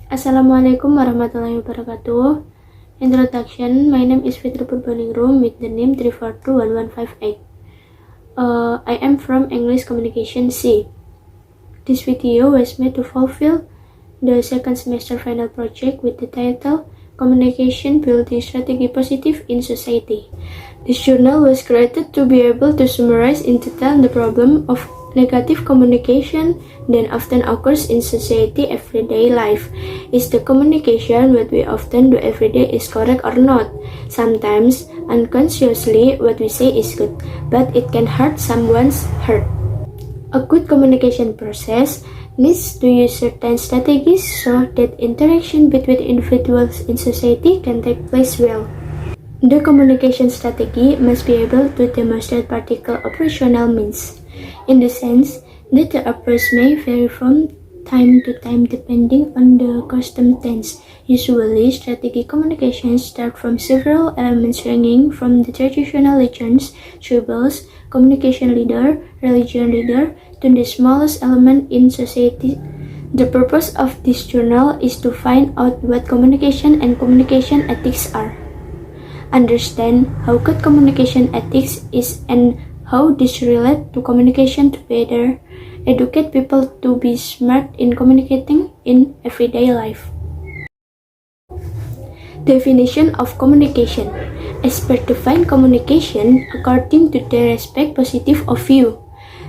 Assalamualaikum warahmatullahi wabarakatuh. Introduction, my name is Fitri Purbaningrum with the name 3421158. I am from English Communication C. This video was made to fulfill the second semester final project with the title Communication Building Strategy Positive in Society. This journal was created to be able to summarize in detail the problem of negative communication that often occurs in society everyday life. Is the communication what we often do every day is correct or not? Sometimes, unconsciously, what we say is good, but it can hurt someone's heart. A good communication process needs to use certain strategies so that interaction between individuals in society can take place well. The communication strategy must be able to demonstrate particular operational means, in the sense that the approach may vary from time to time depending on the circumstance. Usually, strategic communications start from several elements ranging from the traditional legends, tribals, communication leader, religion leader, to the smallest element in society. The purpose of this journal is to find out what communication and communication ethics are, understand how good communication ethics is and how this relate to communication to better educate people to be smart in communicating in everyday life. Definition of communication. Experts define communication according to their respective positive of view.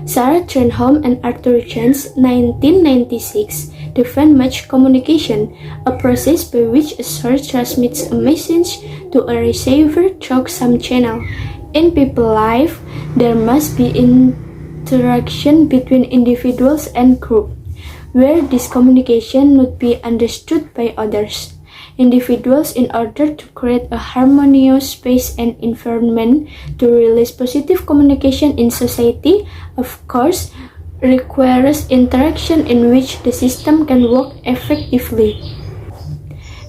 Sarah Trenholm and Arthur Jones, 1996, define match communication, a process by which a source transmits a message to a receiver through some channel. In people's life, there must be interaction between individuals and groups, where this communication would be understood by others. Individuals, in order to create a harmonious space and environment to release positive communication in society, of course, requires interaction in which the system can work effectively.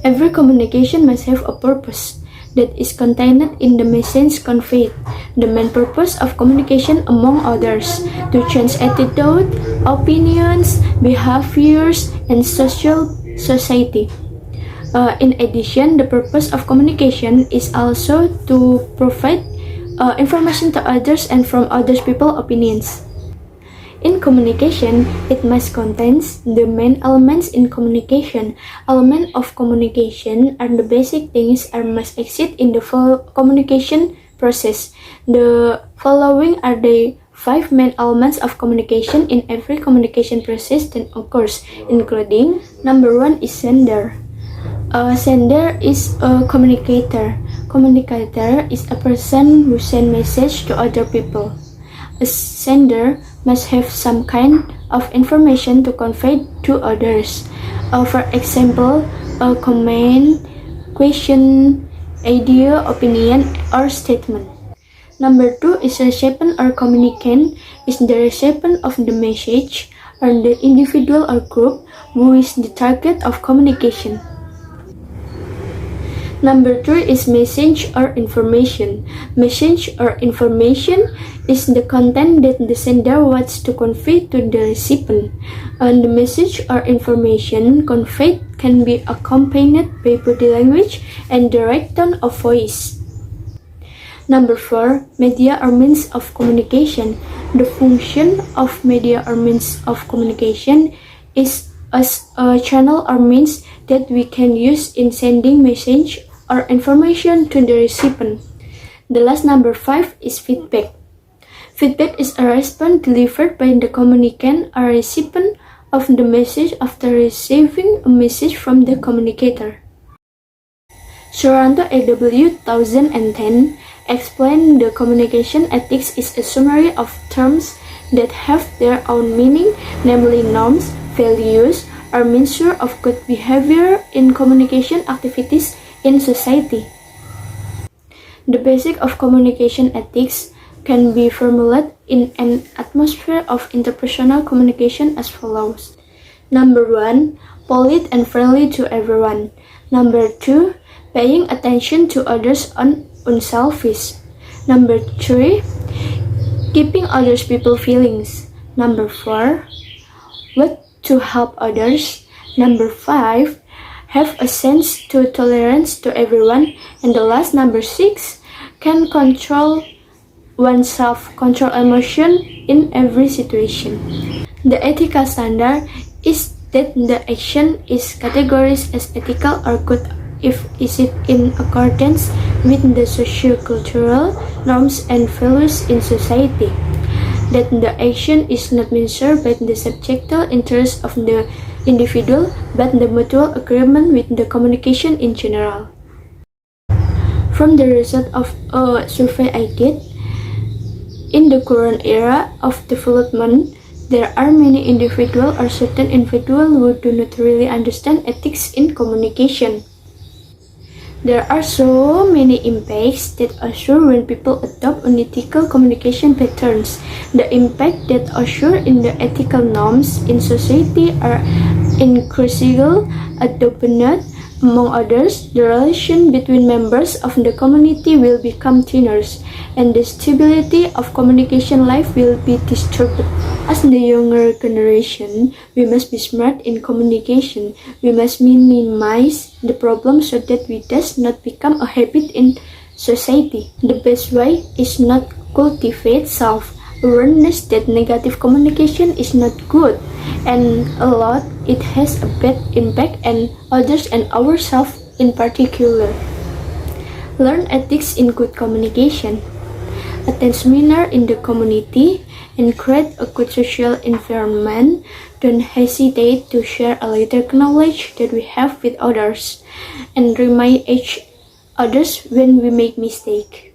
Every communication must have a purpose that is contained in the message conveyed. The main purpose of communication, among others, to change attitude, opinions, behaviors, and society. In addition, the purpose of communication is also to provide information to others and from other people's opinions. In communication, it must contain the main elements in communication. Elements of communication are the basic things that must exist in the communication process. The following are the 5 main elements of communication in every communication process that occurs, including number 1 is sender. A sender is a communicator. Communicator is a person who sends message to other people. A sender must have some kind of information to convey to others. For example, a comment, question, idea, opinion, or statement. Number 2 is recipient or communicant is the recipient of the message or the individual or group who is the target of communication. Number 3 is message or information. Message or information is the content that the sender wants to convey to the recipient. And the message or information conveyed can be accompanied by body language and the right tone of voice. Number 4, media or means of communication. The function of media or means of communication is as a channel or means that we can use in sending message or information to the recipient. The last number 5 is feedback. Feedback is a response delivered by the communicant or recipient of the message after receiving a message from the communicator. Sorrento A.W. 2010 explained the communication ethics is a summary of terms that have their own meaning, namely norms, values, or measure of good behavior in communication activities in society. The basic of communication ethics can be formulated in an atmosphere of interpersonal communication as follows. Number 1, polite and friendly to everyone. Number 2, paying attention to others and unselfish. Number 3, keeping others people's feelings. Number 4, what to help others. Number 5, have a sense to tolerance to everyone, and the last, number 6, can control oneself, control emotion in every situation. The ethical standard is that the action is categorized as ethical or good if is it in accordance with the socio-cultural norms and values in society. That the action is not measured by the subjective interest of the individual, but the mutual agreement with the communication in general. From the result of a survey I did, in the current era of development, there are many individuals or certain individuals who do not really understand ethics in communication. There are so many impacts that occur when people adopt unethical communication patterns. The impact that occur in the ethical norms in society are increasingly adopted. Among others, the relation between members of the community will become tenuous, and the stability of communication life will be disturbed. As the younger generation, we must be smart in communication. We must minimize the problem so that we does not become a habit in society. The best way is not cultivate self-awareness that negative communication is not good, and a lot it has a bad impact on others and ourselves in particular. Learn ethics in good communication. Attend seminar in the community and create a good social environment. Don't hesitate to share a little knowledge that we have with others and remind each others when we make mistake.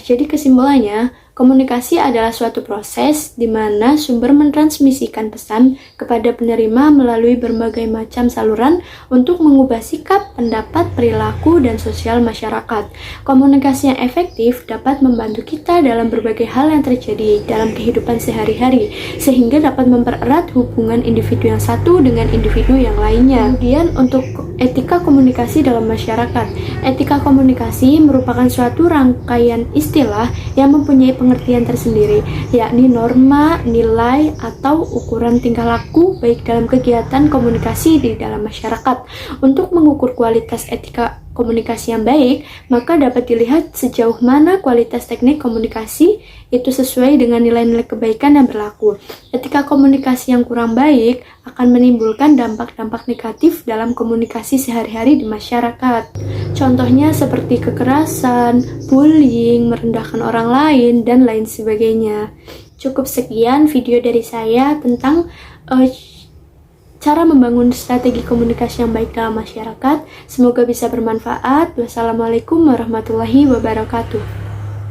Jadi kesimpulannya, komunikasi adalah suatu proses di mana sumber mentransmisikan pesan kepada penerima melalui berbagai macam saluran untuk mengubah sikap, pendapat, perilaku, dan sosial masyarakat. Komunikasi yang efektif dapat membantu kita dalam berbagai hal yang terjadi dalam kehidupan sehari-hari, sehingga dapat mempererat hubungan individu yang satu dengan individu yang lainnya. Kemudian untuk etika komunikasi dalam masyarakat. Etika komunikasi merupakan suatu rangkaian istilah yang mempunyai pengertian tersendiri, yakni norma, nilai, atau ukuran tingkah laku baik dalam kegiatan komunikasi di dalam masyarakat. Untuk mengukur kualitas etika komunikasi yang baik, maka dapat dilihat sejauh mana kualitas teknik komunikasi itu sesuai dengan nilai-nilai kebaikan yang berlaku. Etika komunikasi yang kurang baik akan menimbulkan dampak-dampak negatif dalam komunikasi sehari-hari di masyarakat. Contohnya seperti kekerasan, bullying, merendahkan orang lain, dan lain sebagainya. Cukup sekian video dari saya tentang cara membangun strategi komunikasi yang baik dalam masyarakat. Semoga bisa bermanfaat. Wassalamualaikum warahmatullahi wabarakatuh.